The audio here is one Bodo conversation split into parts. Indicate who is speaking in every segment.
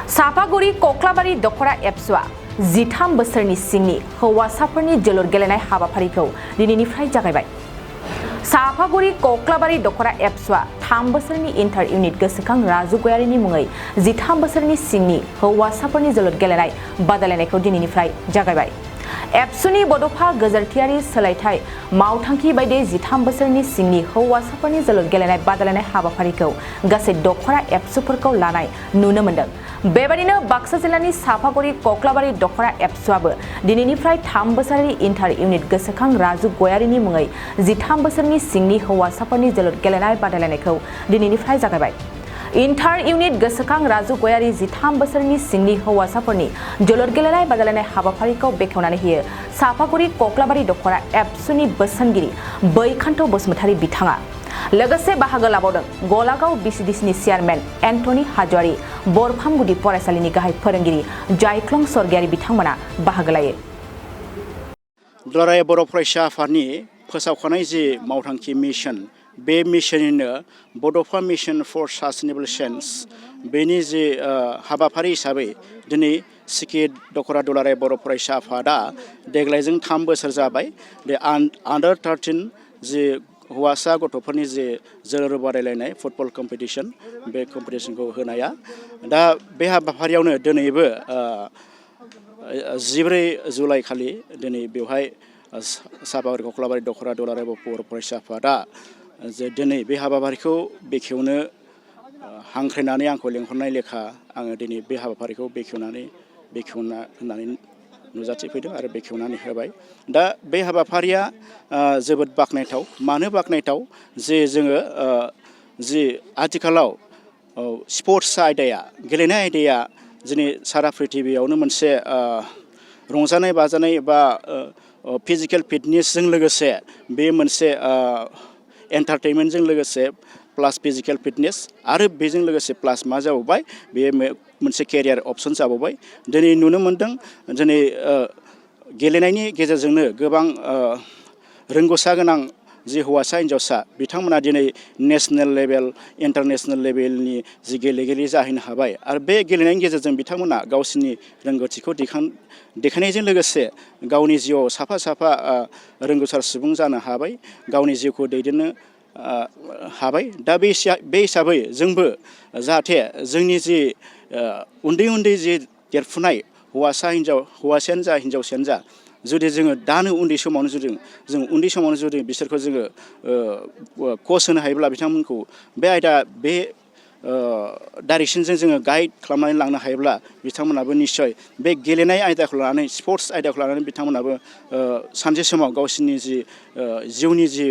Speaker 1: साफागुरि कक्लाबारि दखरा एबसुआ 13 बोसोरनि सिंनि हौवासाफोरनि जोलुर गेलेनाय हाबाफारिखौ दिनैनिफ्राय जागायबाय। साफागुरि कक्लाबारि दखरा एबसुआ 3 बोसोरनि इन्टार इउनिट गोसोखां राजु गयारिनि मुङै 13 बोसोरनि सिंनि हौवासाफोरनि जोलुर गेलेनाय बादायलायनायखौ दिनैनिफ्राय जागायबाय। एबसुनि बड'फा गोजोरथियारि सोलायथाय मावथांखि बायदियै 13 बोसोरनि सिंनि हौवासाफोरनि जोलुर गेलेनाय बादायलायनाय हाबाफारिखौ गासै दखरा एबसुफोरखौ लानाय नुनो मोन्दों। बेबायदिनो बाक्सा जिल्लानि साफागुरि कक्लाबारि दखरा एबसुआबो दिनैनिफ्राय 3 बोसोरारि इन्टार इउनिट गोसोखां राजु गयारिनि मुङै 13 बोसोरनि सिंनि हौवासाफोरनि जोलुर गेलेनाय बादायलायनायखौ दिनैनिफ्राय जागायबाय। इन्टार इउनिट गोसोखां राजु गयारि 13 बोसोरनि सिंनि हौवासाफोरनि जोलुर गेलेनाय बादायलायनाय हाबाफारिखौ बेखेवनानै होयो साफागुरि कक्लाबारि दखरा एबसुनि बोसोनगिरि बैखान्थ बसुमतारी बिथाङा। लोगोसे बाहागो लाबावदों गलागाव बिसिडिसिनि चेयारमेन एन्टनी हाज'वारि, बरफाम गुदि फरायसालिनि गाहाय फोरोंगिरि जायख्लं स्वर्गियारि बिथांमोना बाहागो लायो।
Speaker 2: दुलाराय बर' फरायसा आफादनि फोसावखानाय जि मावथांखि मिशन, बे मिशननिनो बड'फा मिशन फर सास्टेनेबल चेन्ज, बेनि जि हाबाफारि हिसाबै दिनै सिकिट दखरा दुलाराय बर' फरायसा आफादा देग्लायजों 3 बोसोर जाबाय। बे आन्डार 13 जि हौवासा गथ'फोरनि जि जोलुर बादायलायनाय फुटबल कम्पिटिशन, बे कम्पिटिशनखौ होनाया दा बे हाबाफारियावनो दिनैबो 14 जुलाइ खालि दिनै बेवहाय साफागुरि कक्लाबारि दखरा दुलाराय बर' फरायसा आफादा जे दिनै बे हाबाफारिखौ बेखेवनो हांख्रायनानै आंखौ लेंहरनाय लेखा आङो दिनै बे हाबाफारिखौ बेखेवना होननानै नुजाथिफैदों आरो बेखेवनानै होबाय। दा बे हाबाफारिया जोबोद बाख्नायथाव। मानो बाख्नायथाव? जे जोङो जि आथिखालाव स्पर्ट्स आयदाया, गेलेनाय आयदाया दिनै सारा प्रिथिबियावनो मोनसे रंजानाय बाजानाय बा फिजिकेल फिटनेसजों लोगोसे बे मोनसे एन्टारटेनमेन्टजों लोगोसे प्लास फिजिकेल फिटनेस आरो बेजों लोगोसे प्लास मा जाबावबाय, बे मोनसे केरियार अपसन जाबावबाय। दिनै नुनो मोन्दों दिनै गेलेनायनि गेजेरजोंनो गोबां रोंगौसा गोनां जि हौवासा हिन्जावसा बिथांमोना दिनै नेसनेल लेभेल, इन्टारनेसनेल लेभेलनि जि गेलेगिरि जाहैनो हाबाय। आरो बे गेलेनायनि गेजेरजों बिथांमोना गावसिनि रोंगौथिखौ देखायनायजों लोगोसे गावनि जिउआव साफा रोंगौसार सुबुं जानो हाबाय, गावनि जिउखौ दैदेननो हाबाय। दा बे हिसाबै जोंबो जाहाथे जोंनि जि उन्दै जि देरफुनाय हौवासायानो जा हिन्जावसायानो जा, जुदि जोङो दानो उन्दै समावनो जुदि बिसोरखौ जोङो कच होनो हायोब्ला, बिथांमोनखौ बे डाइरेक्सनजों जोङो गाइड खालामनानै लांनो हायोब्ला बिथांमोनाबो निस्सय बे गेलेनाय आयदाखौ लानानै, स्पर्ट्स आयदाखौ लानानै बिथांमोनाबो सानसे समाव गावसिनि जि जिउनि जि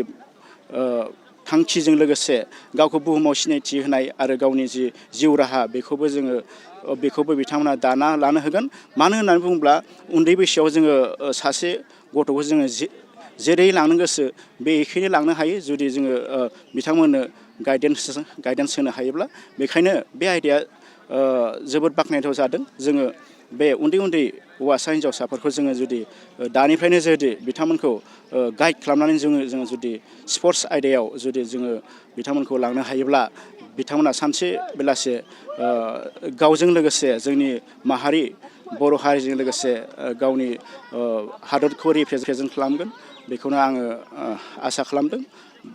Speaker 2: थांखिजों लोगोसे गावखौ बुहुमाव सिनायथि होनाय आरो गावनि जि जिउ राहा बेखौबो बिथांमोना दाना लानो होगोन। मानो होननानै बुङोब्ला उन्दै बैसोआव जोङो सासे गथ'खौ जोङो जेरै लांनो गोसो बेखैनो लांनो हायो, जुदि जोङो बिथांमोननो गाइडेन्स होनो हायोब्ला। बेखायनो बे आयदाया जोबोद बाख्नायथाव जादों। जोङो बे उन्दै हौवासा हिन्जावसाफोरखौ जोङो जुदि दानिफ्रायनो जुदि बिथांमोनखौ गाइड खालामनानै जोङो जुदि स्पर्ट्स आयदायाव जुदि जोङो बिथांमोनखौ लांनो हायोब्ला, बिथांमोना सानसे बेलासे गावजों लोगोसे जोंनि बर' हारिजों लोगोसे गावनि हादरखौ रिप्रेजेन्ट खालामगोन, बेखौनो आङो आसा खालामदों।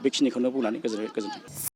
Speaker 2: बेखिनिखौनो बुंनानै गोजोनथों।